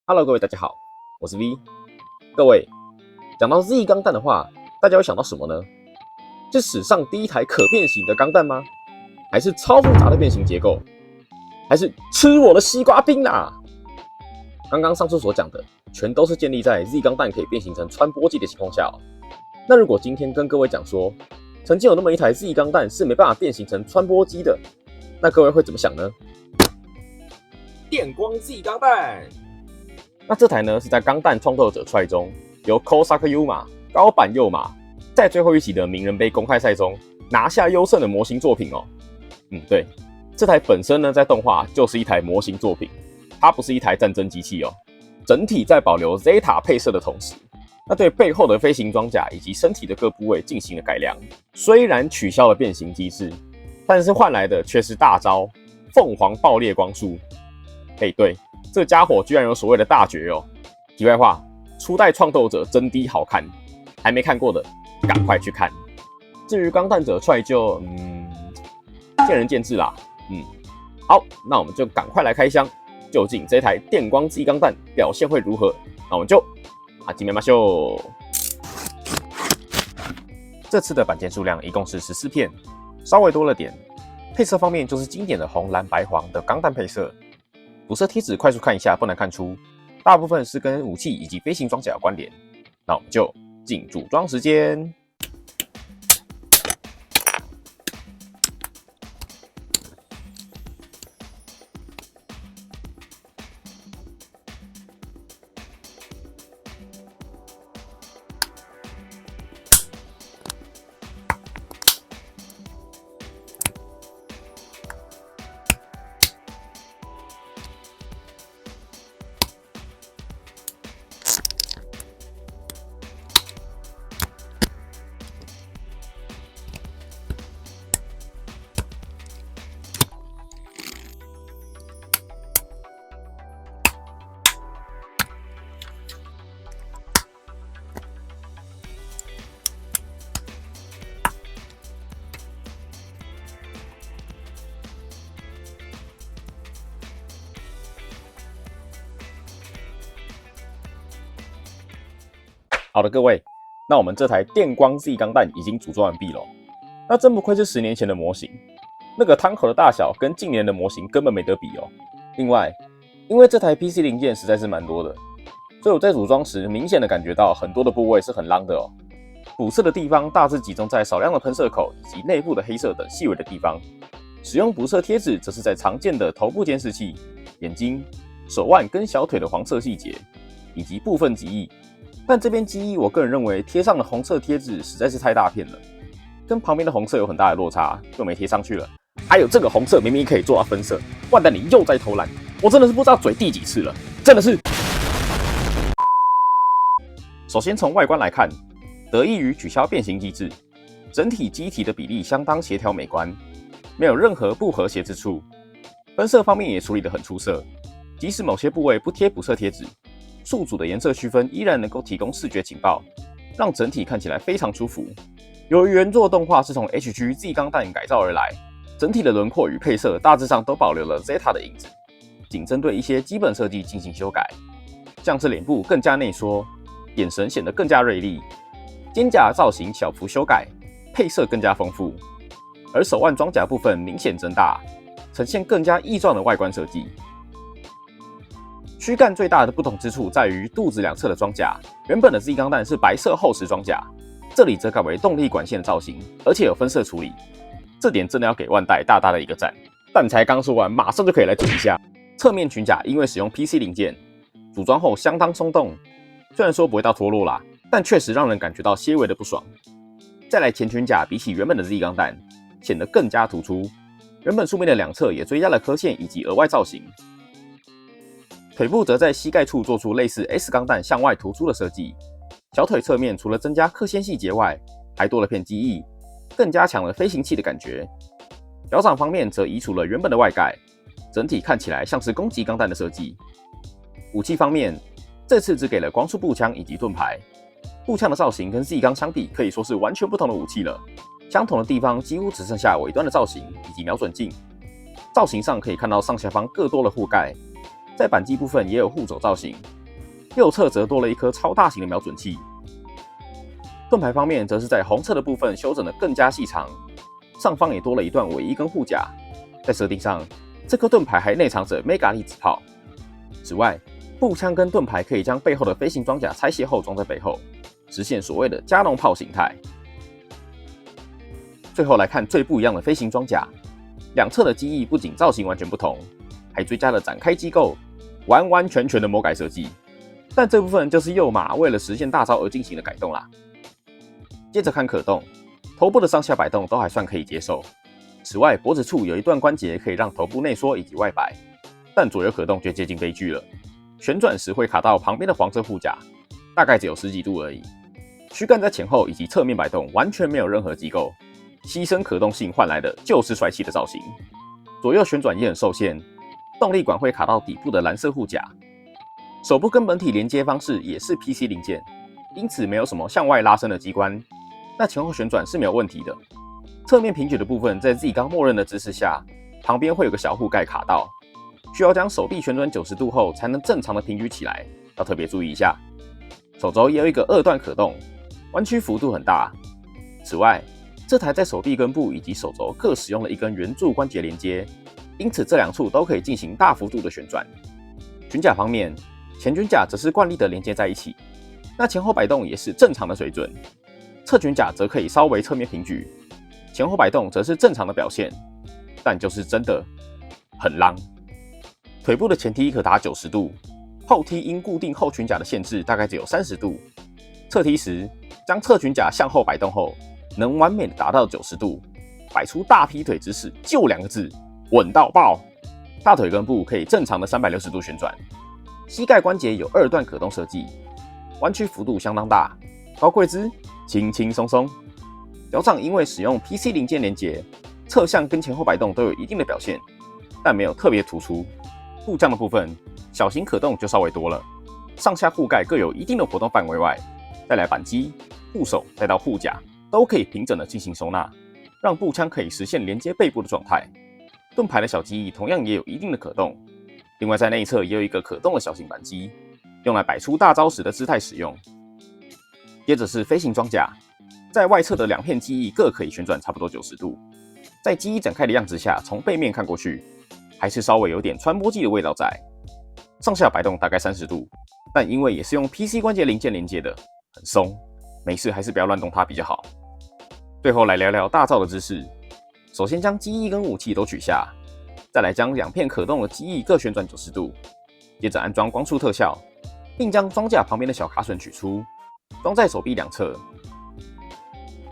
Hello，各位大家好，我是 V。各位，讲到 Z 钢弹的话，大家会想到什么呢？是史上第一台可变形的钢弹吗？还是超复杂的变形结构？还是吃我的西瓜冰啦？刚刚上述所讲的，全都是建立在 Z 钢弹可以变形成穿波机的情况下哦。那如果今天跟各位讲说，曾经有那么一台 Z 钢弹是没办法变形成穿波机的，那各位会怎么想呢？电光 Z 钢弹。那这台呢是在钢弹创作者 Try 中，由 Kosaka Yuma 高坂佑马在最后一期的名人杯公开赛中拿下优胜的模型作品哦。对，这台本身呢在动画就是一台模型作品，它不是一台战争机器哦。整体在保留 Zeta 配色的同时，那对背后的飞行装甲以及身体的各部位进行了改良。虽然取消了变形机制，但是换来的却是大招凤凰爆裂光束。对，这家伙居然有所谓的大绝哦！题外话，初代创斗者真的好看，还没看过的赶快去看。至于钢弹者踹就见仁见智啦。好，那我们就赶快来开箱，究竟这台电光 Z 钢弹表现会如何？那我们就始めましょう。这次的板件数量一共是14片，稍微多了点。配色方面就是经典的红蓝白黄的钢弹配色。补色贴纸快速看一下，不难看出，大部分是跟武器以及飞行装甲有关联。那我们就进组装时间。好的，各位，那我们这台电光 Z 钢弹已经组装完毕了。那真不愧是10年前的模型，那个汤口的大小跟近年的模型根本没得比哦。另外，因为这台 PC 零件实在是蛮多的，所以我在组装时明显的感觉到很多的部位是很浪的哦。补色的地方大致集中在少量的喷射口以及内部的黑色等细微的地方，使用补色贴纸则是在常见的头部监视器、眼睛、手腕跟小腿的黄色细节，以及部分机翼。但这边机翼，我个人认为贴上的红色贴纸实在是太大片了，跟旁边的红色有很大的落差，就没贴上去了。还有这个红色明明可以做到分色，万蛋你又在偷懒，我真的是不知道嘴第几次了，真的是。首先从外观来看，得益于取消变形机制，整体机体的比例相当协调美观，没有任何不和谐之处。分色方面也处理得很出色，即使某些部位不贴补色贴纸，数组的颜色区分依然能够提供视觉情报，让整体看起来非常舒服。由于原作动画是从 HG Z 钢弹改造而来，整体的轮廓与配色大致上都保留了 Zeta 的影子，仅针对一些基本设计进行修改，像是脸部更加内缩，眼神显得更加锐利，肩胛造型小幅修改，配色更加丰富，而手腕装甲部分明显增大，呈现更加翼状的外观设计。躯干最大的不同之处在于肚子两侧的装甲，原本的 Z 钢弹是白色厚实装甲，这里则改为动力管线的造型，而且有分色处理，这点真的要给万代大大的一个赞。但才刚说完，马上就可以来嘴一下。侧面裙甲因为使用 PC 零件，组装后相当松动，虽然说不会到脱落啦，但确实让人感觉到些微的不爽。再来前裙甲比起原本的 Z 钢弹显得更加突出，原本素面的两侧也追加了刻线以及额外造型。腿部则在膝盖处做出类似 S 钢弹向外突出的设计，小腿侧面除了增加刻线细节外，还多了片机翼，更加强了飞行器的感觉。脚掌方面则移除了原本的外盖，整体看起来像是攻击钢弹的设计。武器方面，这次只给了光束步枪以及盾牌，步枪的造型跟 Z 钢相比可以说是完全不同的武器了，相同的地方几乎只剩下尾端的造型以及瞄准镜。造型上可以看到上下方各多了护盖，在扳机部分也有护肘造型，右侧则多了一颗超大型的瞄准器。盾牌方面，则是在红侧的部分修整得更加细长，上方也多了一段尾翼跟护甲。在设定上，这颗盾牌还内藏着 Mega 粒子炮。此外，步枪跟盾牌可以将背后的飞行装甲拆卸后装在背后，实现所谓的加农炮形态。最后来看最不一样的飞行装甲，两侧的机翼不仅造型完全不同，还追加了展开机构，完完全全的魔改设计。但这部分就是右马为了实现大招而进行的改动啦。接着看可动，头部的上下摆动都还算可以接受。此外，脖子处有一段关节可以让头部内缩以及外摆，但左右可动就接近悲剧了。旋转时会卡到旁边的黄色护甲，大概只有10几度而已。躯干在前后以及侧面摆动完全没有任何机构，牺牲可动性换来的就是帅气的造型。左右旋转也很受限，动力管会卡到底部的蓝色护甲。手部跟本体连接方式也是 PC 零件，因此没有什么向外拉伸的机关。那前后旋转是没有问题的。侧面平举的部分，在 Z 刚默认的姿势下，旁边会有个小护盖卡到，需要将手臂旋转90度后才能正常的平举起来，要特别注意一下。手肘也有一个2段可动，弯曲幅度很大。此外，这台在手臂根部以及手肘各使用了一根圆柱关节连接，因此这两处都可以进行大幅度的旋转。裙甲方面，前裙甲则是惯例的连接在一起，那前后摆动也是正常的水准。侧裙甲则可以稍微侧面平举，前后摆动则是正常的表现，但就是真的很浪。腿部的前踢可达90度，后踢因固定后裙甲的限制大概只有30度。侧踢时，将侧裙甲向后摆动后，能完美的达到90度，摆出大劈腿姿势，就2个字：稳到爆。大腿根部可以正常的360度旋转，膝盖关节有2段可动设计，弯曲幅度相当大，高跪姿轻轻松松。脚掌因为使用 PC 零件连接，侧向跟前后摆动都有一定的表现，但没有特别突出。护降的部分，小型可动就稍微多了，上下护盖各有一定的活动范围外，再来扳机、护手再到护甲，都可以平整的进行收纳，让步枪可以实现连接背部的状态。盾牌的小机翼同样也有一定的可动，另外在内侧也有一个可动的小型扳机，用来摆出大招时的姿态使用。接着是飞行装甲，在外侧的2片机翼各可以旋转差不多90度，在机翼展开的样子下，从背面看过去，还是稍微有点穿波剂的味道在。上下摆动大概30度，但因为也是用 PC 关节零件连接的，很松，没事还是不要乱动它比较好。最后来聊聊大招的姿势，首先将机翼跟武器都取下，再来将2片可动的机翼各旋转90度，接着安装光束特效，并将装甲旁边的小卡榫取出，装在手臂两侧，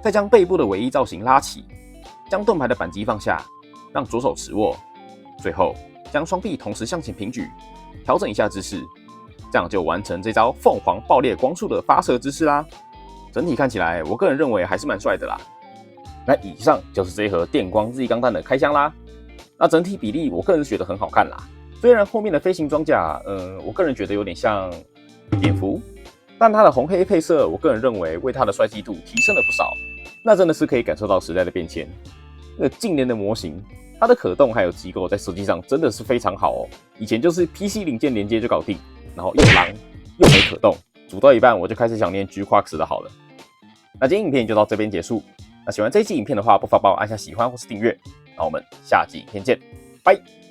再将背部的尾翼造型拉起，将盾牌的扳机放下，让左手持握，最后将双臂同时向前平举，调整一下姿势，这样就完成这招凤凰爆裂光束的发射姿势啦。整体看起来，我个人认为还是蛮帅的啦。那以上就是这一盒电光 Z 钢弹的开箱啦。那整体比例，我个人是觉得很好看啦。虽然后面的飞行装甲，我个人觉得有点像蝙蝠，但它的红黑配色，我个人认为为它的帅气度提升了不少。那真的是可以感受到时代的变迁。那近年的模型，它的可动还有机构在设计上真的是非常好哦。以前就是 PC 零件连接就搞定，然后又狼又没可动，煮到一半我就开始想念 G-Quarks 的好了。那今天影片就到这边结束。那喜欢这一期影片的话，不妨帮我按下喜欢或是订阅。那我们下集影片见，拜。